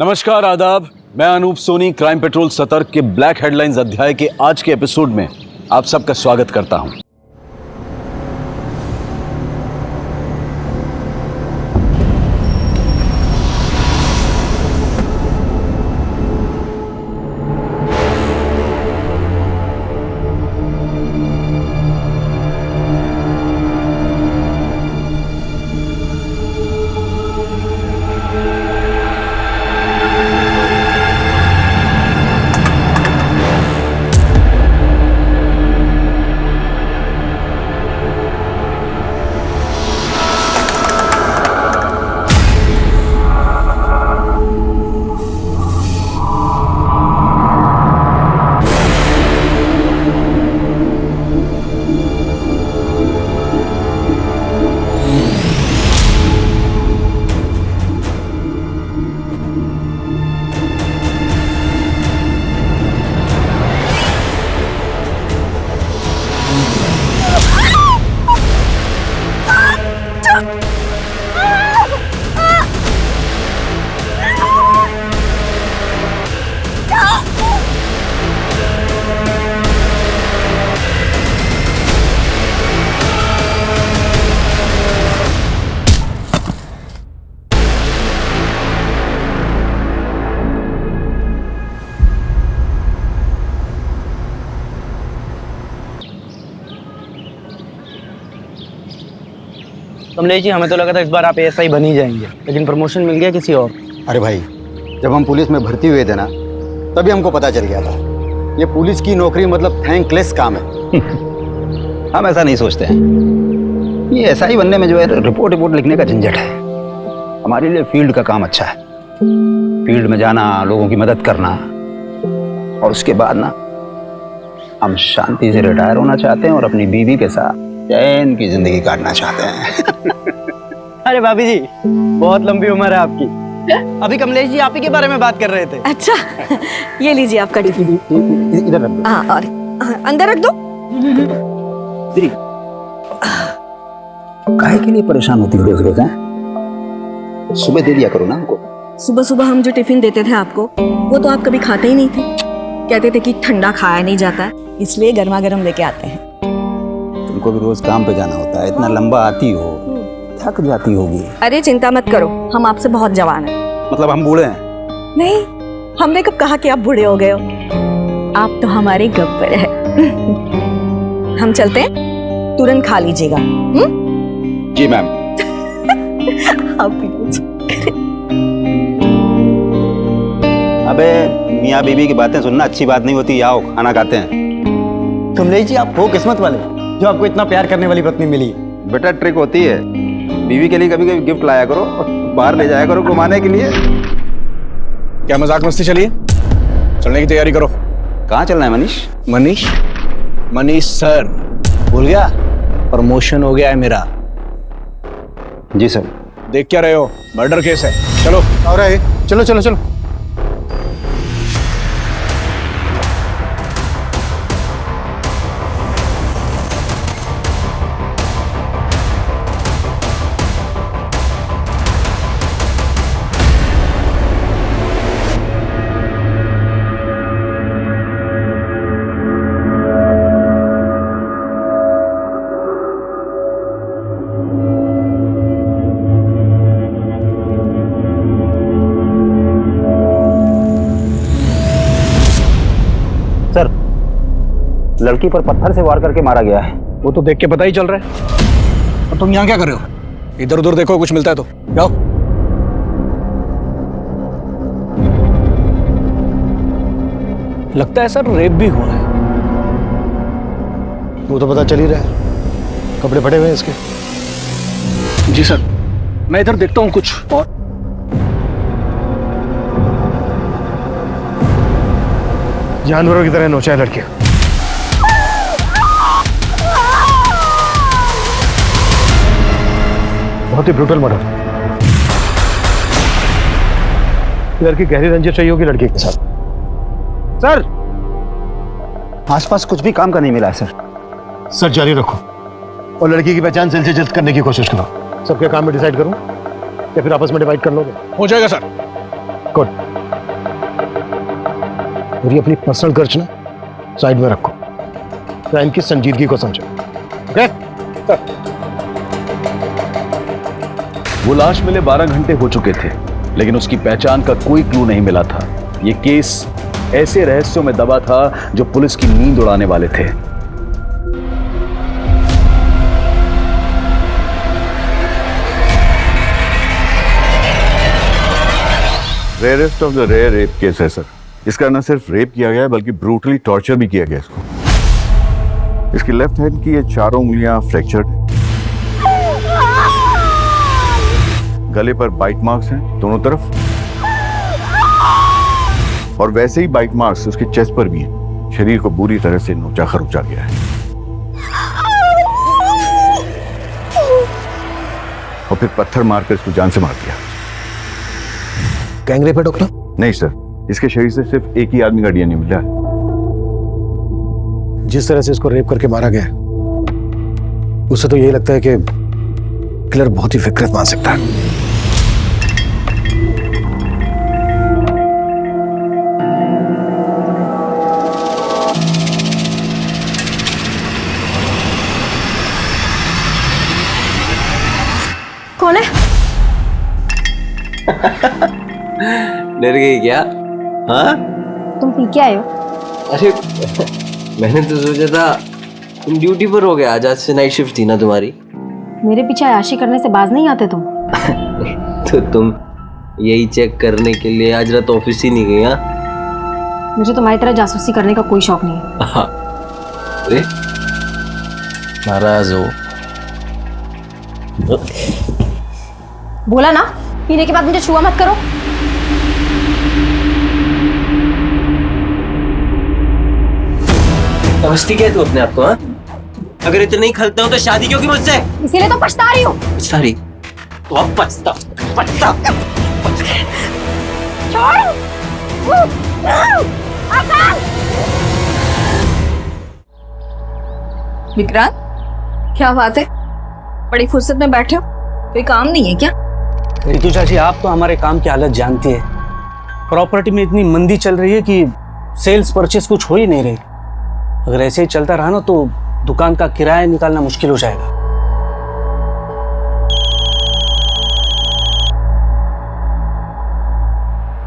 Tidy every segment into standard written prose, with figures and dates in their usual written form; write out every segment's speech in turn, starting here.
नमस्कार, आदाब। मैं अनूप सोनी क्राइम पेट्रोल सतर्क के ब्लैक हेडलाइंस अध्याय के आज के एपिसोड में आप सबका स्वागत करता हूं। कमलेश जी, हमें तो लगा था इस बार आप एएसआई बन ही जाएंगे, लेकिन प्रमोशन मिल गया किसी और। अरे भाई, जब हम पुलिस में भर्ती हुए थे ना, तभी हमको पता चल गया था ये पुलिस की नौकरी मतलब थैंकलेस काम है। हम ऐसा नहीं सोचते हैं। ये एएसआई बनने में जो है रिपोर्ट लिखने का झंझट है। हमारे लिए फील्ड का काम अच्छा है। फील्ड में जाना, लोगों की मदद करना, और उसके बाद ना हम शांति से रिटायर होना चाहते हैं और अपनी बीवी के साथ चैन की जिंदगी काटना चाहते हैं। अरे भाभी जी, बहुत लंबी उम्र है आपकी। अभी कमलेश जी आप ही के बारे में बात कर रहे थे। अच्छा, ये लीजिए आपका टिफिन। इधर रख दो। हाँ, और अंदर रख दो। काहे के लिए परेशान होती हो रोज रोज? हैं, सुबह दे दिया करो ना हमको। सुबह सुबह हम जो टिफिन देते थे आपको, वो तो आप कभी खाते ही नहीं थे। कहते थे कि ठंडा खाया नहीं जाता, इसलिए गर्मा गर्म लेके आते हैं। तुमको भी रोज काम पे जाना होता है, इतना लंबा आती हो, थक जाती होगी। अरे चिंता मत करो, हम आपसे बहुत जवान हैं। मतलब हम बूढ़े हैं? नहीं, हमने कब कहा कि आप बूढ़े हो गए हो। आप तो हमारे गब्बर हैं। हम चलते हैं, तुरंत खा लीजिएगा। जी मैम। आप भी लीजिए। अबे मियाँ बीवी की बातें सुनना अच्छी बात नहीं होती। आओ खाना खाते हैं। कमलेश जी, आप हो किस्मत वाले जो आपको इतना प्यार करने वाली पत्नी मिली। बेटा ट्रिक होती है, बीवी के लिए कभी कभी गिफ्ट लाया करो, बाहर ले जाया करो घुमाने के लिए। क्या मजाक मस्ती चलिए, चलने की तैयारी करो। कहाँ चलना है मनीष? मनीष सर, भूल गया? प्रमोशन हो गया है मेरा। जी सर। देख क्या रहे हो, मर्डर केस है। चलो। और चलो चलो चलो। सर, लड़की पर पत्थर से वार करके मारा गया है। वो तो देख के पता ही चल रहा है। और तुम यहाँ क्या कर रहे हो? इधर उधर देखो, कुछ मिलता है तो जाओ। लगता है सर रेप भी हुआ है। वो तो पता चल ही रहा है, कपड़े फटे हुए हैं इसके। जी सर, मैं इधर देखता हूँ कुछ। और जानवरों की तरह नोचा है लड़की। बहुत ही ब्रूटल मर्डर। लड़की गहरी रंजिश रही होगी लड़की के साथ। सर, आसपास कुछ भी काम का नहीं मिला है सर। सर जारी रखो और लड़की की पहचान जल्द से जल्द करने की कोशिश करो। सबके काम में डिसाइड करूं या फिर आपस में डिवाइड कर लोगे? हो जाएगा सर। गुड। और ये अपनी पर्सनल खर्च ना साइड में रखो, क्राइम की संजीदगी को समझो। ओके? वो लाश मिले 12 घंटे हो चुके थे, लेकिन उसकी पहचान का कोई क्लू नहीं मिला था। ये केस ऐसे रहस्यों में दबा था जो पुलिस की नींद उड़ाने वाले थे। Rarest of the rare rape case है सर। इसका न सिर्फ रेप किया गया है बल्कि ब्रूटली टॉर्चर भी किया गया इसको। इसकी लेफ्ट हैंड की ये चारों उंगलियां फ्रैक्चर्ड हैं। गले पर बाइट मार्क्स हैं दोनों तरफ, और वैसे ही बाइट मार्क्स उसके चेस्ट पर भी हैं। शरीर को बुरी तरह से नोचा खरोचा गया है और फिर पत्थर मारकर इसको जान से मार दिया। गैंग रेप है डॉक्टर? नहीं सर, इसके शरीर से सिर्फ एक ही आदमी का डीएनए मिला है। जिस तरह से इसको रेप करके मारा गया है, उससे तो यही लगता है कि किलर बहुत ही विकृत मान सकता है। कौन है? डर गई क्या? हाँ, तुम पी के आए हो? अरे मैंने तो सोचा था तुम ड्यूटी पर हो गया, आज से नाइट शिफ्ट थी ना तुम्हारी। मेरे पीछे आयाशी करने से बाज नहीं आते तुम। तो तुम यही चेक करने के लिए आज रात ऑफिस ही नहीं गई? हाँ, मुझे तुम्हारी तरह जासूसी करने का कोई शौक नहीं है। अरे नाराज हो? बोला ना, पीने के बाद मुझे छुआ मत करो। समझती क्या है तू अपने आप को? हाँ, अगर इतना नहीं खलता हूं तो शादी क्यों की मुझसे? इसीलिए तो पछता रही हूँ। सॉरी, तो अब पछता। विक्रांत, क्या बात है? बड़ी फुर्सत में बैठे हो, कोई काम नहीं है क्या? रितु चाची, आप तो हमारे काम की हालत जानती है। प्रॉपर्टी में इतनी मंदी चल रही है कि सेल्स परचेस कुछ हो ही नहीं रही। अगर ऐसे ही चलता रहा ना तो दुकान का किराया निकालना मुश्किल हो जाएगा।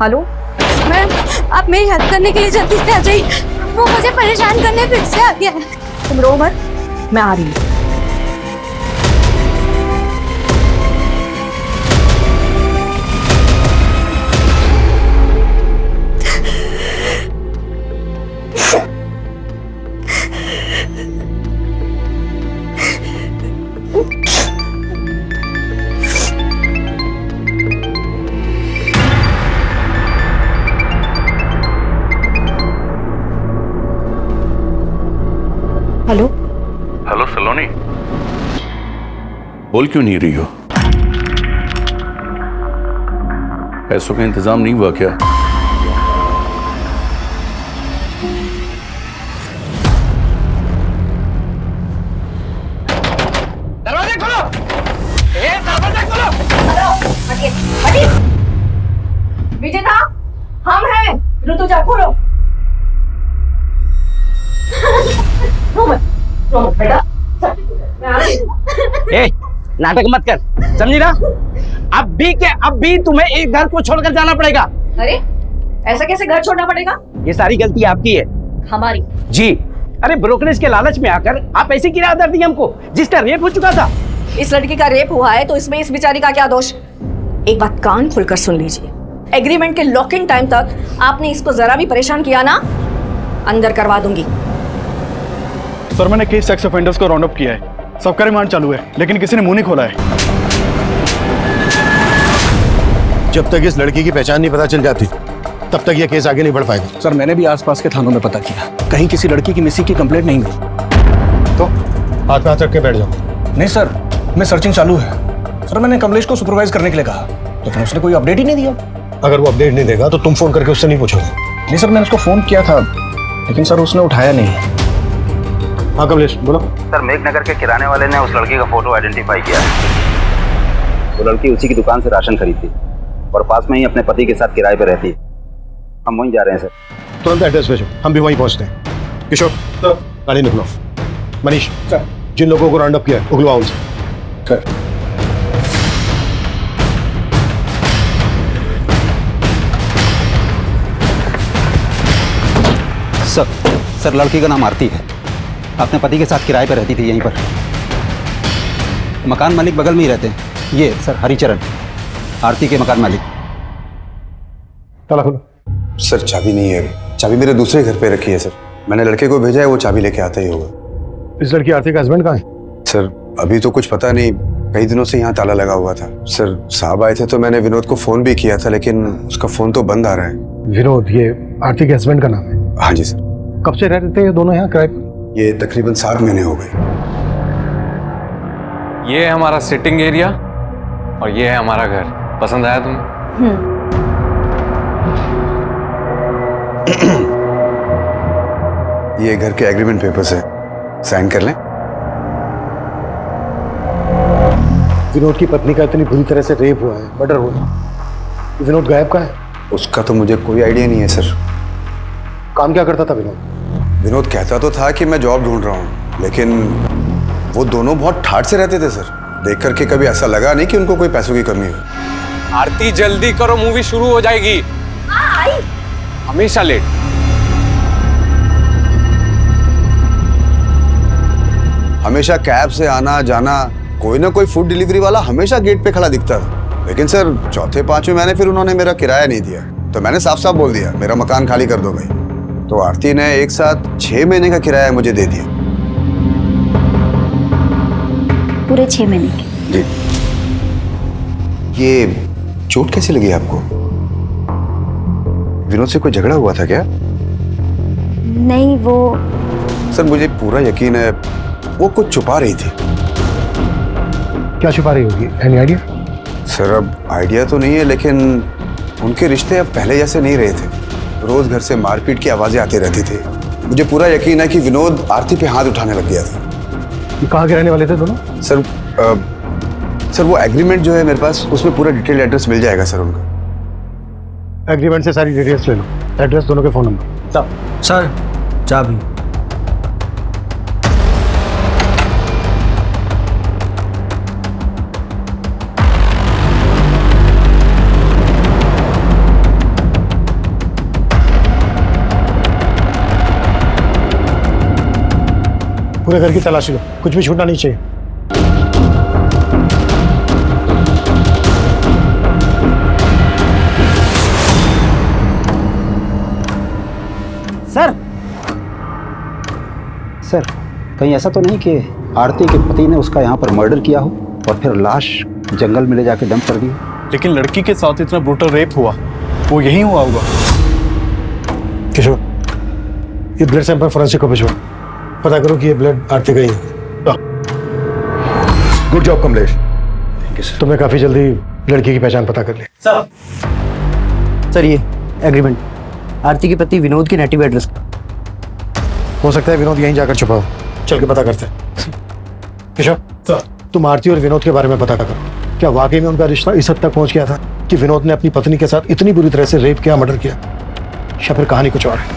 हेलो मैम, आप मेरी हेल्प करने के लिए जल्दी से आ जाइए। वो मुझे परेशान करने फिर से आ गया है। तुम रो मत, मैं आ रही हूँ। हेलो हेलो सलोनी, बोल क्यों नहीं रही हो? पैसों का इंतजाम नहीं हुआ क्या? दरवाजे खोलो! दरवाजे खोलो! विजेता, हम हैं। ऋतुजा, खोलो। बेटा, ए, नाटक मत कर, समझी ना? अब भी तुम्हें एक घर को छोड़कर जाना पड़ेगा। अरे ऐसा कैसे घर छोड़ना पड़ेगा? ये सारी गलती आपकी है। हमारी? जी। अरे ब्रोकरेज के लालच में आकर आप ऐसी किराया दर दी हमको, जिसका रेप हो चुका था। इस लड़की का रेप हुआ है तो इसमें इस बेचारी का क्या दोष? एक बात कान खुलकर सुन लीजिए, एग्रीमेंट के लॉकिंग टाइम तक आपने इसको जरा भी परेशान किया ना, अंदर करवा दूंगी। सर, मैंने केस सेक्स ऑफेंडर्स को राउंड अप किया है। सबका रिमांड चालू है, लेकिन किसी ने मुंह नहीं खोला है। जब तक इस लड़की की पहचान नहीं पता चल जाती, तब तक यह केस आगे नहीं बढ़ पाएगा। सर, मैंने भी आसपास के थानों में पता किया, कहीं किसी लड़की की मिसिंग की कंप्लेंट नहीं हुई। तो हाथ पे हाथ रख के बैठ जाओ। नहीं सर, मैं सर्चिंग चालू है। सर, मैंने कमलेश को सुपरवाइज करने के लिए कहा, लेकिन उसने कोई अपडेट ही नहीं दिया। अगर वो अपडेट नहीं देगा तो तुम फोन करके उससे नहीं पूछोगे? नहीं सर, मैंने उसको फोन किया था, लेकिन सर उसने उठाया नहीं। हाँ कमलेश, बोलो। सर, मेघनगर के किराने वाले ने उस लड़की का फोटो आइडेंटिफाई किया। वो लड़की उसी की दुकान से राशन खरीदती। और पास में ही अपने पति के साथ किराए पर रहती है। हम वहीं जा रहे हैं सर। तुरंत एड्रेस भेजो, हम भी वहीं पहुंचते हैं। किशोर गाड़ी निकलो। मनीष जिन लोगों को राउंड अप किया है उगलवाओ उनसे। सर लड़की का नाम आरती है, अपने पति के साथ किराए पर रहती थी यहीं पर। मकान मालिक बगल में ही रहते हैं, ये सर हरिचरण, आरती के मकान मालिक। ताला खोलो। सर चाबी नहीं है, चाबी मेरे दूसरे घर पे रखी है सर। मैंने लड़के को भेजा है, वो चाबी लेके आता ही होगा। इस लड़की आरती का हस्बैंड कहाँ है? सर अभी तो कुछ पता नहीं, कई दिनों से यहाँ ताला लगा हुआ था। सर साहब आए थे तो मैंने विनोद को फोन भी किया था, लेकिन उसका फोन तो बंद आ रहा है। विनोद ये आरती के हस्बैंड का नाम है? हाँ जी सर। कब से रह रहे थे ये दोनों यहाँ किराए पर? ये तकरीबन 7 महीने हो गए। ये है हमारा सिटिंग एरिया और ये है हमारा घर। पसंद आया तुम्हें? ये घर के एग्रीमेंट पेपर्स है, साइन कर लें। विनोद की पत्नी का इतनी बुरी तरह से रेप हुआ है, मर्डर हुआ है। विनोद गायब कहाँ है? उसका तो मुझे कोई आइडिया नहीं है सर। काम क्या करता था विनोद? विनोद कहता तो था कि मैं जॉब ढूंढ रहा हूँ, लेकिन वो दोनों बहुत ठाठ से रहते थे सर। देख करके कभी ऐसा लगा नहीं कि उनको कोई पैसों की कमी हो। आरती जल्दी करो, मूवी शुरू हो जाएगी। हमेशा लेट। हमेशा कैब से आना जाना, कोई ना कोई फूड डिलीवरी वाला हमेशा गेट पे खड़ा दिखता था। लेकिन सर चौथे पांचवें महीने फिर उन्होंने मेरा किराया नहीं दिया, तो मैंने साफ साफ बोल दिया मेरा मकान खाली कर दो भाई। तो आरती ने एक साथ 6 महीने का किराया मुझे दे दिया। पूरे 6 महीने के? जी। ये चोट कैसी लगी आपको? विनोद से कोई झगड़ा हुआ था क्या? नहीं, वो सर मुझे पूरा यकीन है वो कुछ छुपा रही थी। क्या छुपा रही होगी? Any idea? सर अब आइडिया तो नहीं है, लेकिन उनके रिश्ते अब पहले जैसे नहीं रहे थे। रोज घर से मारपीट की आवाजें आती रहती थी। मुझे पूरा यकीन है कि विनोद आरती पे हाथ उठाने लग गया था। ये कहाँ के रहने वाले थे दोनों? सर वो एग्रीमेंट जो है मेरे पास, उसमें पूरा डिटेल एड्रेस मिल जाएगा सर उनका। एग्रीमेंट से सारी डिटेल्स ले लो, एड्रेस, दोनों के फोन नंबर। सर चाबी। पूरे घर की तलाशी लो, कुछ भी छूटना नहीं चाहिए। सर कहीं ऐसा तो नहीं कि आरती के पति ने उसका यहाँ पर मर्डर किया हो और फिर लाश जंगल में ले जाके डंप कर दी? लेकिन लड़की के साथ इतना ब्रूटल रेप हुआ, वो यही हुआ होगा। किशोर ये ब्लड सैंपल फोरेंसिक को भिजवाओ, पता करो कि ये ब्लड आरती का ही है। गुड जॉब कमलेश, तुमने काफी जल्दी लड़की की पहचान पता कर ली। सर ये एग्रीमेंट आरती के पति विनोद की नेटिव एड्रेस का। हो सकता है विनोद यहीं जाकर छुपा हो, चल के पता करते हैं। किशोर तुम आरती और विनोद के बारे में पता करो, क्या वाकई में उनका रिश्ता इस हद तक पहुंच गया था कि विनोद ने अपनी पत्नी के साथ इतनी बुरी तरह से रेप किया, मर्डर किया, या फिर कहानी कुछ और है?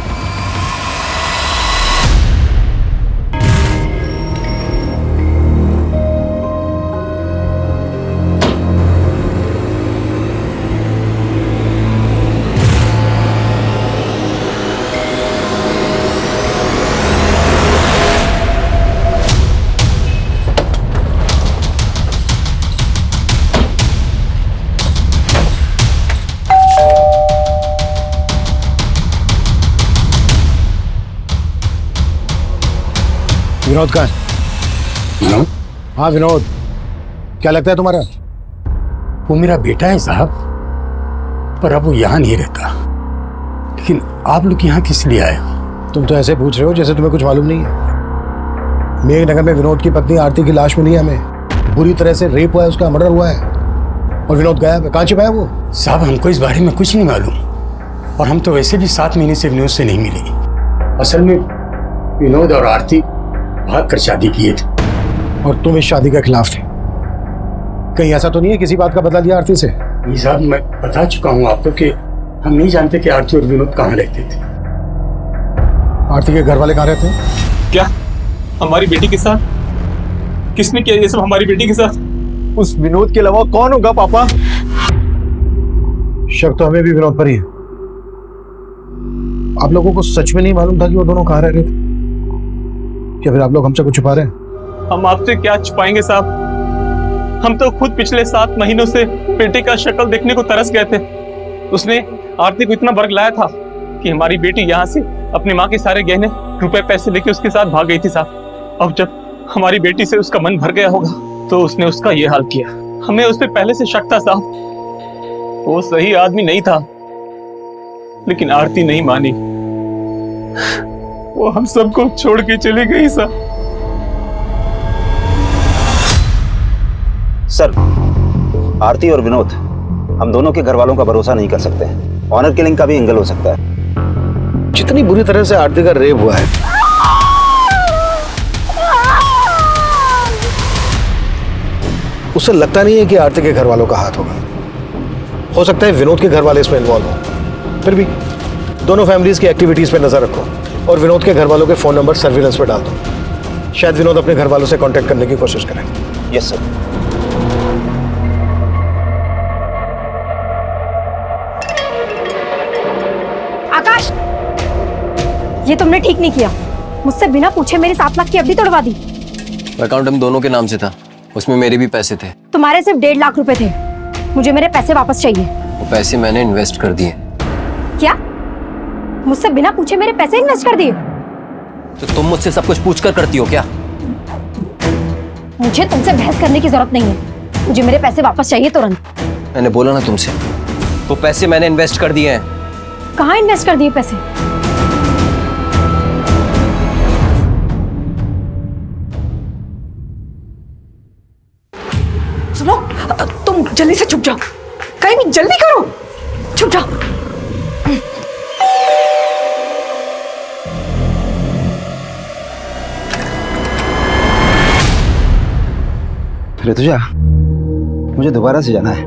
विनोद कहाँ है? विनोद? हाँ विनोद, क्या लगता है तुम्हारा? वो मेरा बेटा है साहब, पर अब वो यहाँ नहीं रहता। लेकिन आप लोग यहाँ किस लिए आए हो? तुम तो ऐसे पूछ रहे हो जैसे तुम्हें कुछ मालूम नहीं है। मेघनगर में विनोद की पत्नी आरती की लाश मिली है हमें, बुरी तरह से रेप हुआ है, उसका मर्डर हुआ है, और विनोद गायब है। कहाँ छिपा है वो? साहब हमको इस बारे में कुछ नहीं मालूम, और हम तो वैसे भी 7 महीने से विनोद से नहीं मिले। असल में विनोद और आरती भाग कर शादी किए थे, और तुम इस शादी के खिलाफ थे। कहीं ऐसा तो नहीं है किसी बात का बदला लिया आरती से? ये साहब मैं बता चुका हूँ आपको कि हम नहीं जानते कि आरती और विनोद कहाँ रहते थे। आरती के घर वाले कहाँ रहते हैं? क्या हमारी बेटी के साथ? किसने किया ये सब हमारी बेटी के साथ? उस विनोद के अलावा कौन होगा पापा? शक तो हमें भी विनोद पर ही है। आप लोगों को सच में नहीं मालूम था कि वो दोनों कहाँ रह रहे थे? क्या फिर आप लोग हमसे कुछ छुपा रहे हैं? हम आपसे क्या छुपाएंगे साहब? हम तो खुद पिछले 7 महीनों से बेटे का शक्ल देखने को तरस गए थे। उसने आरती को इतना बरगलाया था कि हमारी बेटी यहाँ से अपनी माँ के सारे गहने रुपए पैसे लेके उसके साथ भाग गई थी साहब। अब जब हमारी बेटी से उसका मन भर गया होगा तो उसने उसका ये हाल किया। हमें उस पर पहले से शक था साहब, वो सही आदमी नहीं था, लेकिन आरती नहीं मानी। वो हम सबको छोड़ के चली गई साहब। सर, आरती और विनोद, हम दोनों के घर वालों का भरोसा नहीं कर सकते। ऑनर किलिंग का भी एंगल हो सकता है। जितनी बुरी तरह से आरती का रेप हुआ है, उससे लगता नहीं है कि आरती के घर वालों का हाथ होगा। हो सकता है विनोद के घर वाले इसमें इन्वॉल्व हो। फिर भी दोनों फैमिलीज की एक्टिविटीज पे नजर रखो और विनोद के घर वालों के फोन नंबर सर्विलेंस पे डाल दो। शायद विनोद अपने घर वालों से कांटेक्ट करने की कोशिश करें। Yes sir. आकाश, ये तुमने ठीक नहीं किया। मुझसे बिना पूछे मेरी 7 लाख की एफडी तोड़वा दी। अकाउंट हम दोनों के नाम से था, उसमें मेरे भी पैसे थे। तुम्हारे सिर्फ 1.5 लाख रुपए थे। मुझे मेरे पैसे वापस चाहिए। वो पैसे मैंने इन्वेस्ट कर दिए। क्या? मुझसे बिना पूछे मेरे पैसे इन्वेस्ट कर दिए? तो तुम मुझसे सब कुछ पूछ कर करती हो क्या? मुझे तुमसे बहस करने की जरूरत नहीं है। मुझे मेरे पैसे वापस चाहिए तुरंत। मैंने बोला ना तुमसे, वो पैसे मैंने इन्वेस्ट कर दिए हैं। कहाँ इन्वेस्ट कर दिए पैसे? सुनो, तुम जल्दी से छुप जाओ। कहीं भी जल्दी करो, छुप जाओ। ऋतुजा, मुझे दोबारा से जाना है।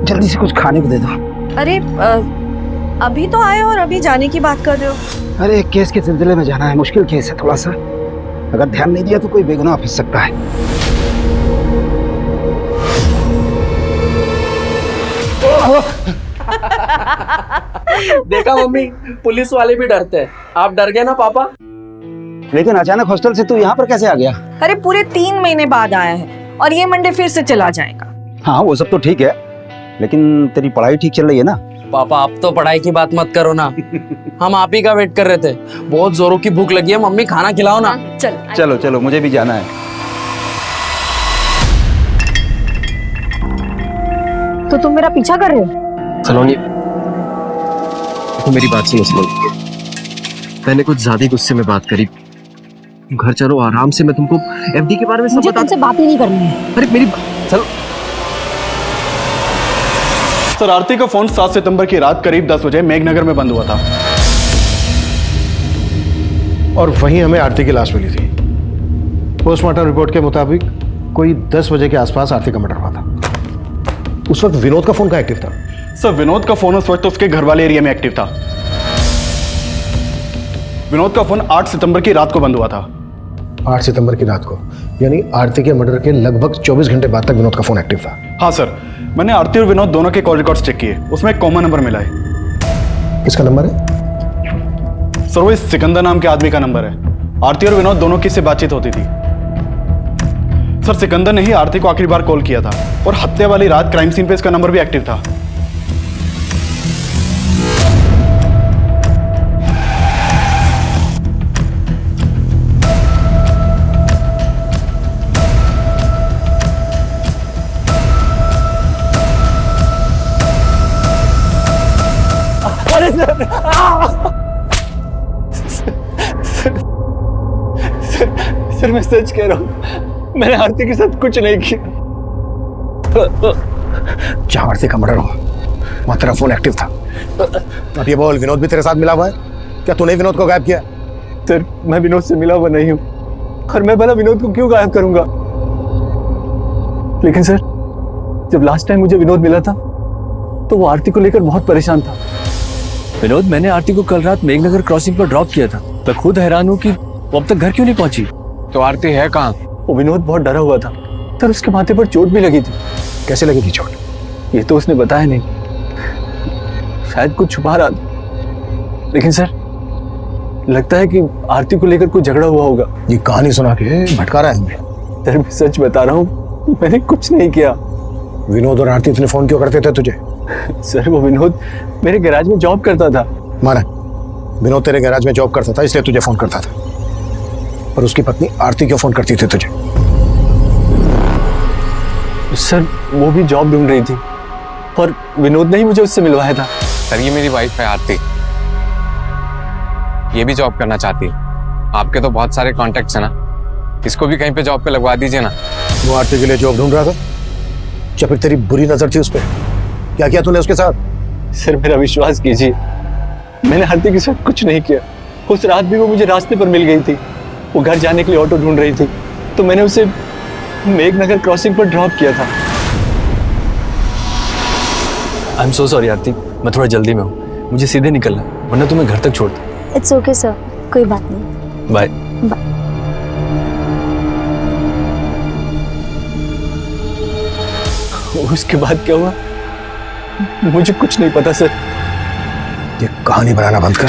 जल्दी से कुछ खाने को दे दो। अरे अभी तो आए और अभी जाने की बात कर रहे हो? अरे एक केस के सिलसिले में जाना है। मुश्किल केस है थोड़ा सा। अगर ध्यान नहीं दिया तो कोई बेगुनाह फंस सकता है। देखा मम्मी, पुलिस वाले भी डरते हैं। आप डर गए ना पापा? लेकिन अचानक हॉस्टल से तू यहाँ पर कैसे आ गया? अरे पूरे 3 महीने बाद आया है और ये मंडे फिर से चला जाएगा। हाँ वो सब तो ठीक है, लेकिन तेरी पढ़ाई ठीक चल रही है ना? पापा आप तो पढ़ाई की बात मत करो ना। हम आप ही का वेट कर रहे थे। बहुत जोरों की भूख लगी है। मम्मी खाना खिलाओ ना। चलो चलो, मुझे भी जाना है। तो तुम मेरा पीछा कर रहे हो? सलोनी, तो मेरी बात सुनो सलोनी। मैंने कुछ ज्यादा गुस्से में बात करी। घर चलो आराम से, मैं तुमको एफडी के बारे में सब मुझे बता। तुमसे बात ही नहीं करनी है। अरे मेरी चलो। सर, आरती का फोन 7 सितंबर की रात करीब 10 बजे मेघनगर में बंद हुआ था और वहीं हमें आरती की लाश मिली थी। पोस्टमार्टम रिपोर्ट के मुताबिक कोई 10 बजे के आसपास आरती का मर्डर हुआ था। उस वक्त विनोद का फोन कहाँ एक्टिव था? सर, विनोद का फोन उस वक्त उसके घर वाले एरिया में एक्टिव था। विनोद का फोन 8 सितंबर की रात को बंद हुआ था। 8 सितंबर की रात को, यानी आरती के मर्डर के लगभग 24 घंटे बाद तक विनोद का फोन एक्टिव था। हाँ सर, मैंने आरती और विनोद दोनों के कॉल रिकॉर्ड्स चेक किए। उसमें एक कॉमन नंबर मिला है। किसका नंबर है? सर, वो इस सिकंदर नाम के आदमी का नंबर है। आरती और विनोद दोनों की से बातचीत होती थी। सर, सिकंदर ने ही आरती को आखिरी बार कॉल किया था और हत्या वाली रात क्राइम सीन पे इसका नंबर भी एक्टिव था। सर, मैं सच कह रहा हूँ, मैंने आरती के साथ कुछ नहीं किया। जहाँ आरती का मर्डर हुआ वहाँ तेरा फोन एक्टिव था। अब ये बोल, विनोद भी तेरे साथ मिला हुआ है? क्या तूने विनोद को गायब किया? सर, मैं विनोद से मिला हुआ नहीं हूँ और मैं भला विनोद को क्यों गायब करूंगा? लेकिन सर, जब लास्ट टाइम मुझे विनोद मिला था तो वो आरती को लेकर बहुत परेशान था। विनोद, मैंने आरती को कल रात मेघनगर क्रॉसिंग पर ड्रॉप किया था। मैं खुद हैरान हूँ कि वो अब तक घर क्यों नहीं पहुंची। तो आरती है कहाँ? वो विनोद बहुत डरा हुआ था सर, उसके माथे पर चोट भी लगी थी। कैसे लगी थी चोट? ये तो उसने बताया नहीं, शायद कुछ छुपा रहा था। लेकिन सर, लगता है कि आरती को लेकर कोई झगड़ा हुआ होगा। ये कहानी सुना के भटका रहा है हमें। सर मैं सच बता रहा हूँ, मैंने कुछ नहीं किया। विनोद और आरती इतने फोन क्यों करते थे तुझे? सर वो विनोद मेरे गैराज में जॉब करता था। माना विनोद तेरे गैराज में जॉब करता था इसलिए तुझे फोन करता था, पर उसकी पत्नी आरती क्यों फोन करती थी तुझे? सर वो भी जॉब ढूंढ रही थी और विनोद ने ही मुझे उससे मिलवाया था। सर ये मेरी वाइफ है आरती, ये भी जॉब करना चाहती है। आपके तो बहुत सारे कॉन्टेक्ट्स हैं ना, इसको भी कहीं पे जॉब पे लगवा दीजिए ना। वो आरती के लिए जॉब ढूंढ रहा था या फिर तेरी बुरी नजर थी उस पर? क्या किया तूने उसके साथ? सर मेरा विश्वास कीजिए, मैंने आरती के साथ कुछ नहीं किया। उस रात भी वो मुझे रास्ते पर मिल गई थी। वो घर जाने के लिए ऑटो ढूंढ रही थी तो मैंने उसे मेघनगर क्रॉसिंग पर ड्रॉप किया था। आई एम सो सॉरी आरती, मैं थोड़ा जल्दी में हूँ, मुझे सीधे निकलना है, वरना तुम्हें घर तक छोड़ता। इट्स ओके सर, कोई बात नहीं। बाय। उसके बाद क्या हुआ मुझे कुछ नहीं पता सर। ये कहानी बनाना बंद कर,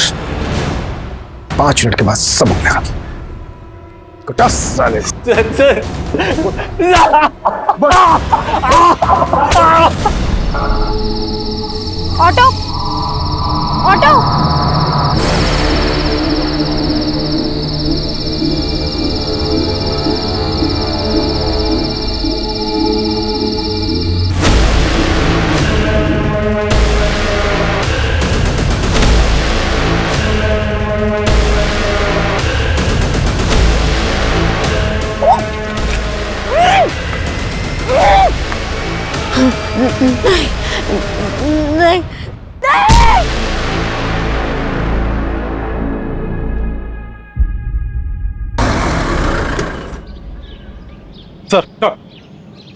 5 मिनट के बाद सब हो गया। साले सर ऑटो ऑटो नहीं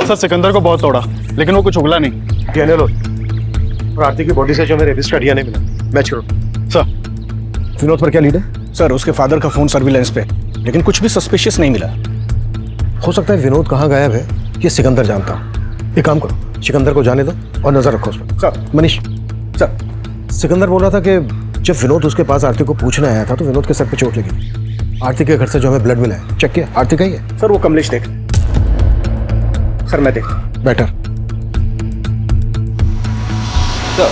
सर सिकंदर को बहुत तोड़ा लेकिन वो कुछ उगला नहीं। डीएनए लो और आरती की बॉडी से जो हमें रेबिस का डीएनए मिला, मैच करो। सर विनोद पर क्या लीड है? सर उसके फादर का फोन सर्विलेंस पे, लेकिन कुछ भी सस्पिशियस नहीं मिला। हो सकता है विनोद कहाँ गायब है ये सिकंदर जानता हो। एक काम करो, सिकंदर को जाने दो और नजर रखो उस पर। सर मनीष सर, सिकंदर बोल रहा था कि जब विनोद उसके पास आरती को पूछने आया था तो विनोद के सर पे चोट लगी। आरती के घर से जो हमें ब्लड मिला है चेक किया, आरती का ही है। सर वो कमलेश देख। सर मैं देख। बेटर। सर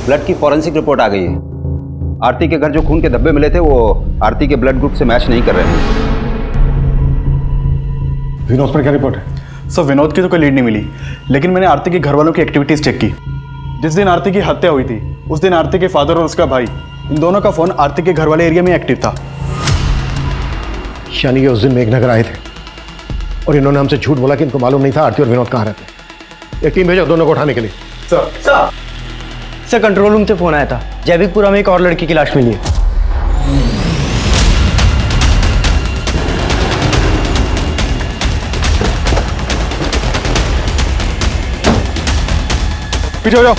ब्लड की फॉरेंसिक रिपोर्ट आ गई है। आरती के घर जो खून के धब्बे मिले थे वो आरती के ब्लड ग्रुप से मैच नहीं कर रहे हैं। विनोद पर क्या रिपोर्ट है? सर विनोद की तो कोई लीड नहीं मिली, लेकिन मैंने आरती के घर वालों की एक्टिविटीज चेक की। जिस दिन आरती की हत्या हुई थी उस दिन आरती के फादर और उसका भाई, इन दोनों का फोन आरती के घर वाले एरिया में एक्टिव था। यानी कि उस दिन मेघनगर आए थे और इन्होंने हमसे झूठ बोला कि इनको मालूम नहीं था आरती और विनोद कहाँ रहते हैं। एक टीम भेजो दोनों को उठाने के लिए। सर कंट्रोल रूम से फोन आया था, जैविकपुरा में एक और लड़की की लाश मिली है। पीछे हो जाओ।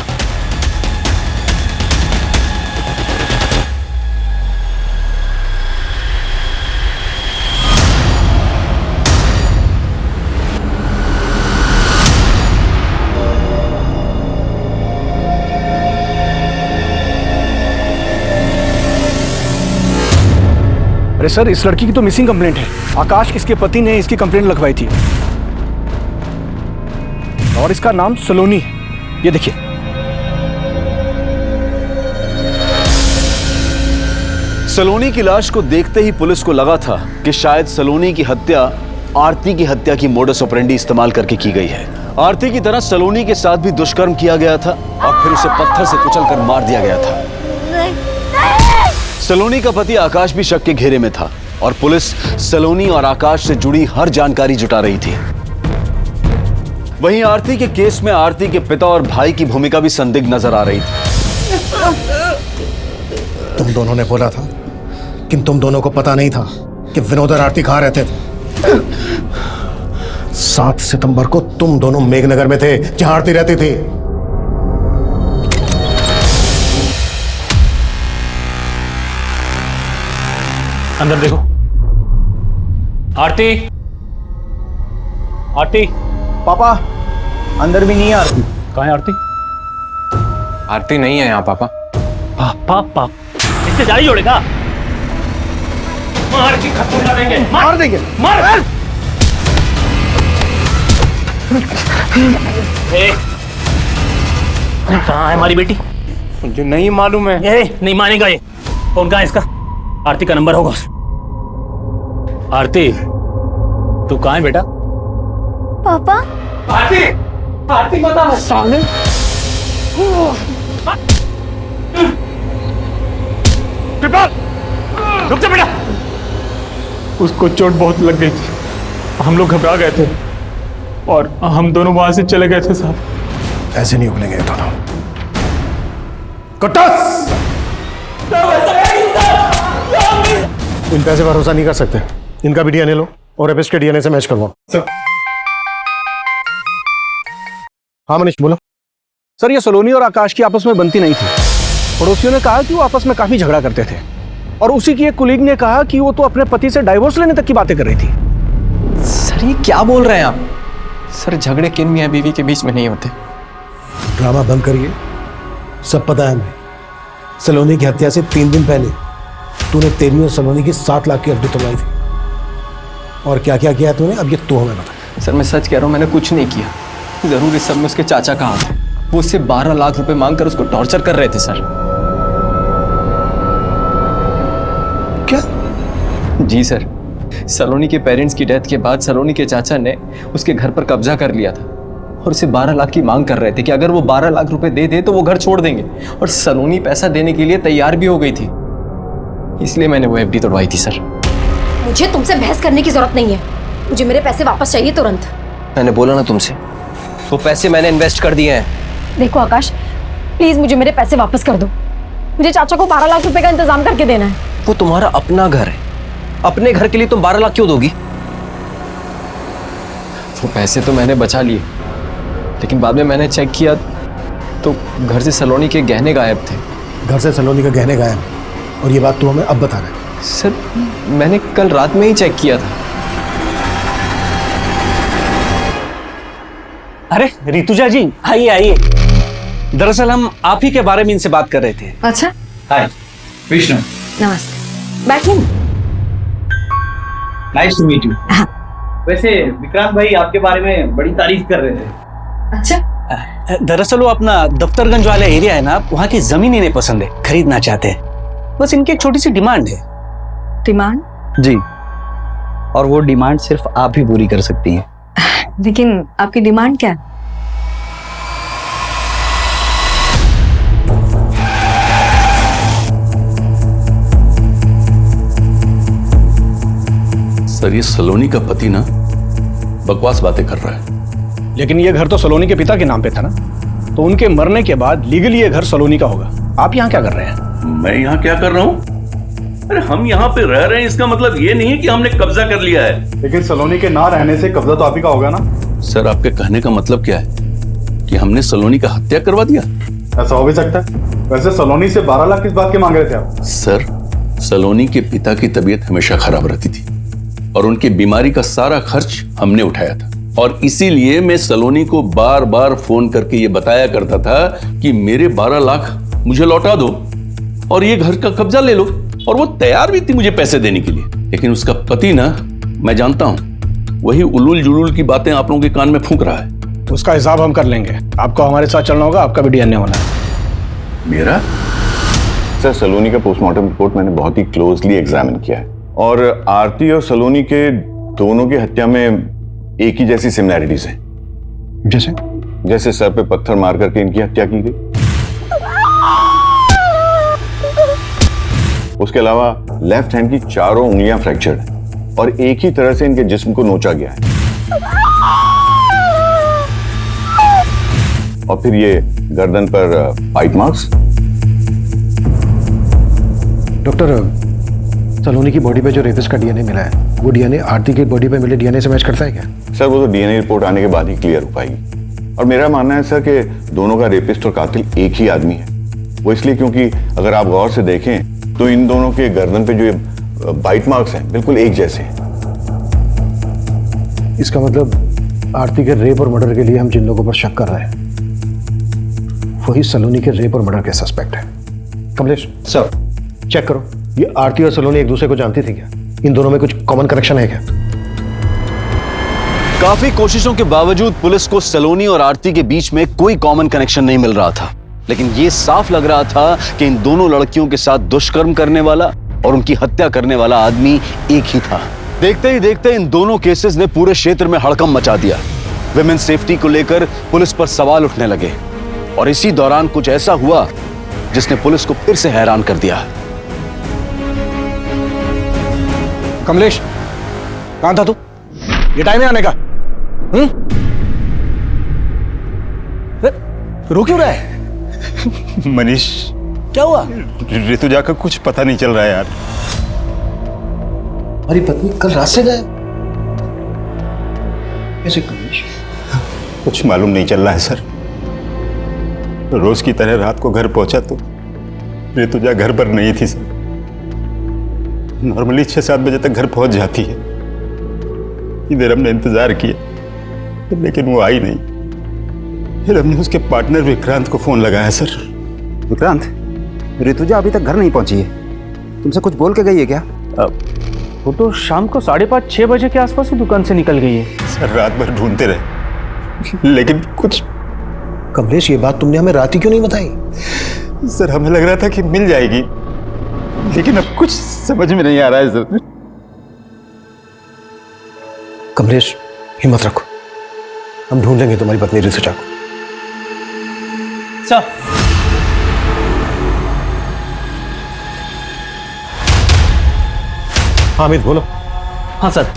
अरे सर इस लड़की की तो मिसिंग कंप्लेंट है। आकाश इसके पति ने इसकी कंप्लेंट लिखवाई थी और इसका नाम सलोनी है। ये देखिए। सलोनी की लाश को देखते ही पुलिस को लगा था कि शायद सलोनी की हत्या आरती की हत्या की मोडस ऑपरेंडी इस्तेमाल करके की गई है। आरती की तरह सलोनी के साथ भी दुष्कर्म किया गया था और फिर उसे पत्थर से कुचलकर मार दिया गया था। सलोनी का पति आकाश भी शक के घेरे में था और पुलिस सलोनी और आकाश से जुड़ी हर जानकारी जुटा रही थी। वहीं आरती के केस में आरती के पिता और भाई की भूमिका भी संदिग्ध नजर आ रही थी। तुम दोनों ने बोला था कि तुम दोनों को पता नहीं था कि विनोद और आरती कहाँ रहते थे। 7 सितंबर को तुम दोनों मेघनगर में थे, जहां आरती रहती थी। अंदर देखो। आरती, आरती। पापा, अंदर भी नहीं है आरती। कहाँ है आरती? आरती नहीं है यहाँ पापा। पापा इससे जारी जोड़ेगा? मार के खत्म कर देंगे। मार देंगे। मार। कहाँ है हमारी बेटी? मुझे नहीं मालूम है। नहीं मानेगा ये। फोन कहाँ है इसका? आरती का नंबर होगा। आरती, तू कहाँ है बेटा? पापा। आरती, आरती बता। सामने। रुक जा बेटा। उसको चोट बहुत लग गई थी, हम लोग घबरा गए थे और हम दोनों वहां से चले गए थे साहब। ऐसे नहीं उगलेंगे दोनों। कुट्टस! इन पैसे भरोसा नहीं कर सकते। इनका भी डीएनए लो और एपिस के डीएनए से मैच करवाओ। सर। हाँ मनीष बोलो। सर, ये सलोनी और आकाश की आपस में बनती नहीं थी। पड़ोसियों ने कहा कि वो आपस में काफी झगड़ा करते थे और उसी की एक कुलीग ने कहा कि वो तो अपने पति से डाइवोर्स लेने तक की बातें कर रही थी। सर ये क्या बोल रहे हैं आप? सर झगड़े किन मियां बीवी के बीच में नहीं होते। ड्रामा बंद करिए। सब पता है हमें। सलोनी की हत्या से 3 दिन पहले तूने तेरी और सलोनी की 7 लाख की एफडी तोड़वाई थी। और क्या क्या किया तूने, अब ये तो हमें बता। सर मैं सच कह रहा हूँ, मैंने कुछ नहीं किया। जरूर इस सब में उसके चाचा का हाथ है। वो उससे 12 लाख रुपए मांगकर उसको टॉर्चर कर रहे थे सर। क्या? जी सर, सलोनी के पेरेंट्स की डेथ के बाद सलोनी के चाचा ने उसके घर पर कब्जा कर लिया था और उसे 12 लाख की मांग कर रहे थे कि अगर वो 12 लाख रुपए दे दे तो वो घर छोड़ देंगे। और सलोनी पैसा देने के लिए तैयार भी हो गई थी, इसलिए मैंने वो एफडी तोड़वाई थी सर। मुझे तुमसे बहस करने की जरूरत नहीं है। मुझे मेरे पैसे वापस चाहिए तुरंत। मैंने बोला ना तुमसे, वो पैसे मैंने इन्वेस्ट कर दिए हैं। देखो आकाश, प्लीज मुझे मेरे पैसे वापस कर दो। मुझे चाचा को 12 लाख रुपए का इंतजाम करके देना है। वो तुम्हारा अपना घर है, अपने घर के लिए तुम 12 लाख क्यों दोगी? वो पैसे तो मैंने बचा लिए, लेकिन बाद में मैंने चेक किया तो घर से सलोनी के गहने गायब थे। घर से सलोनी के गहने गायब, और ये बात तू हमें अब बता रहा है? सर मैंने कल रात में ही चेक किया था। अरे रितुजा जी, आइए आइए। दरअसल हम आप ही के बारे में इनसे बात कर रहे थे। अच्छा, हाय विष्णु। नमस्ते। बैठिए। Nice to meet you. वैसे विक्रांत भाई आपके बारे में बड़ी तारीफ कर रहे थे। अच्छा, दरअसल वो अपना दफ्तरगंज वाला एरिया है ना, वहाँ की जमीन इन्हें पसंद है, खरीदना चाहते हैं। बस इनकी एक छोटी सी डिमांड है। डिमांड? जी, और वो डिमांड सिर्फ आप ही पूरी कर सकती हैं। लेकिन आपकी डिमांड क्या है? सर, ये सलोनी का पति ना बकवास बातें कर रहा है। लेकिन ये घर तो सलोनी के पिता के नाम पे था ना, तो उनके मरने के बाद लीगली ये घर सलोनी का होगा। आप यहाँ क्या कर रहे हैं? मैं यहाँ क्या कर रहा हूँ? अरे हम यहाँ पे रह रहे हैं, इसका मतलब ये नहीं है कि हमने कब्जा कर लिया है। लेकिन सलोनी के ना रहने से कब्जा तो आप ही का होगा ना? सर, आपके कहने का मतलब क्या है कि हमने सलोनी का हत्या करवा दिया? ऐसा हो भी सकता है। वैसे सलोनी से 12 लाख किस बात के मांग रहे थे आप? सर, सलोनी के पिता की तबीयत हमेशा खराब रहती थी और उनकी बीमारी का सारा खर्च हमने उठाया था, और इसीलिए मैं सलोनी को बार बार फोन करके ये बताया करता था कि मेरे 12 लाख मुझे लौटा दो और ये घर का कब्जा ले लो, और वो तैयार भी थी मुझे पैसे देने के लिए। लेकिन उसका पति ना, मैं जानता हूं, वही उलूल जुलूल की बातें आप लोगों के कान में फूंक रहा है। उसका हिसाब हम कर लेंगे। आपको हमारे साथ चलना होगा, आपका भी डीएनए होना है। मेरा? सर, सलोनी का पोस्टमार्टम रिपोर्ट मैंने बहुत ही क्लोजली एग्जामिन किया है, और आरती और सलोनी के दोनों की हत्या में एक ही जैसी सिमिलैरिटीज हैं। जैसे सर पे पत्थर मार करके इनकी हत्या की गई, उसके अलावा लेफ्ट हैंड की चारों उंगलियां फ्रैक्चर्ड हैं और एक ही तरह से इनके जिस्म को नोचा गया है। और फिर ये गर्दन पर बाइट मार्क्स। डॉक्टर, सलोनी की बॉडी पे जो रेपिस्ट का डीएनए मिला है वो डीएनए आरती की बॉडी पे मिले डीएनए से मैच करता है क्या? सर वो तो डीएनए रिपोर्ट आने के बाद ही क्लियर हो पाएगी। और मेरा मानना है सर कि दोनों का रेपिस्ट और कातिल एक ही आदमी है। वो इसलिए क्योंकि अगर आप गौर से देखें तो इन दोनों के गर्दन पे जो ये बाइट मार्क्स हैं बिल्कुल एक जैसे हैं। इसका मतलब आरती के रेप और मर्डर के लिए हम जिन लोगों पर शक कर रहे हैं वही सलोनी के रेप और मर्डर के सस्पेक्ट है। कमलेश सर चेक करो, ये आरती और सलोनी एक दूसरे को जानती थी क्या? इन दोनों में कुछ कॉमन कनेक्शन है क्या? काफी कोशिशों के बावजूद पुलिस को सलोनी और आरती के बीच में कोई कॉमन कनेक्शन नहीं मिल रहा था, लेकिन यह साफ लग रहा था कि इन दोनों लड़कियों के साथ दुष्कर्म करने वाला और उनकी हत्या करने वाला आदमी एक ही था। देखते ही देखते इन दोनों केसेस ने पूरे क्षेत्र में हड़कंप मचा दिया। विमेन सेफ्टी को लेकर पुलिस पर सवाल उठने लगे और इसी दौरान कुछ ऐसा हुआ जिसने पुलिस को फिर से हैरान कर दिया। कमलेश कहां था तू? ये टाइम है आने का। रो क्यों रहा है? मनीष क्या हुआ? ऋतुजा का कुछ पता नहीं चल रहा है यार। हमारी पत्नी कल रात से गायब कैसे? कमलेश कुछ मालूम नहीं चल रहा है सर। रोज की तरह रात को घर पहुंचा तो ऋतुजा घर पर नहीं थी सर। नॉर्मली 6-7 बजे तक घर पहुंच जाती है। इधर हमने इंतजार किया लेकिन वो आई नहीं। फिर हमने उसके पार्टनर विक्रांत को फोन लगाया सर। विक्रांत, ऋतुजा अभी तक घर नहीं पहुंची है, तुमसे कुछ बोल के गई है क्या? वो तो शाम को 5:30-6 बजे के आसपास ही दुकान से निकल गई है। सर रात भर ढूंढते रहे लेकिन कुछ। कमलेश ये बात तुमने हमें रात ही क्यों नहीं बताई? सर हमें लग रहा था कि मिल जाएगी लेकिन अब कुछ समझ में नहीं आ रहा है सर। कमलेश हिम्मत रखो, हम ढूंढ लेंगे तुम्हारी पत्नी ऋतुजा को। सर हामिद बोलो। हाँ सर,